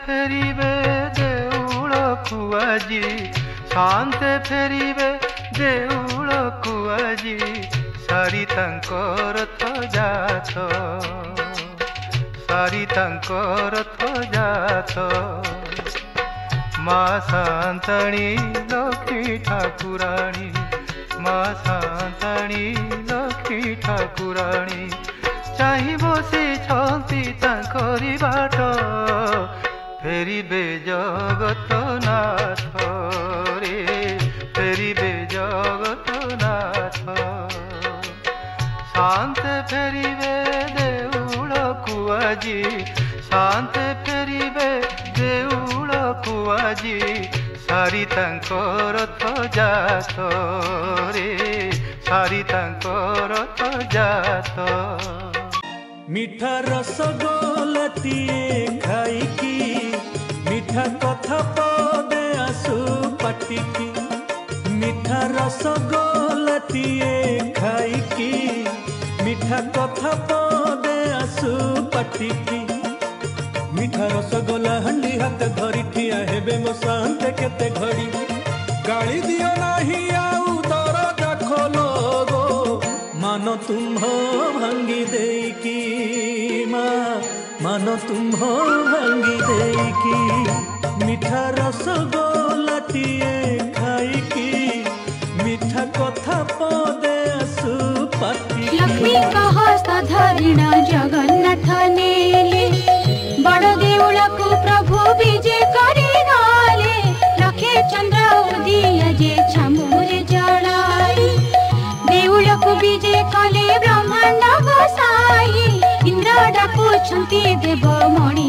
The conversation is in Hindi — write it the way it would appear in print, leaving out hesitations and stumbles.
फेरिबे देउळकु आजी शांते फेरिबे देउळकु आजी सारी तांकर रथ जात सारी तांकर रथ जात माँ शांताणी लक्ष्मी ठाकुराणी माँ शांताणी लक्ष्मी ठाकुराणी चाहि बसी छंती तांकरी बाट फेरिबे जगतनाथ रे फेरिबे जगतनाथ शांते फेरिबे देउळकु आजी शांते फेरिबे देउळकु आजी सारी तांकर रथ जात रे सारी तांकर रथ जात मिठा रसगोलतीए खाइकी मिठा कथा पदे आसु पाटिकी मिठा रसगोलतीए खाइकी मिठा कथा पदे आसु पाटिकी मिठा रसगोला हंडी हाथ धरी ठिया हेबे मो शांते केते घड़ी गाली दियो नाही आउ दरजा खोलो गो मानो तुम्ह भांगी देकी मानो तुम्ह भांगी देकी मिठा रसगोलाटिए खाइकी मिठा कथा पदे आसु पाटी लक्ष्मी हस्त धरिणा जगन्नाथ नेले बड़ देउळकु प्रभु विजय करी नाले लखे चंद्र उदिया जे छमुरे जड़ाई देउळकु विजय कले ब्रह्मांड गोसाई इंद्र डाकुछंती देव मणि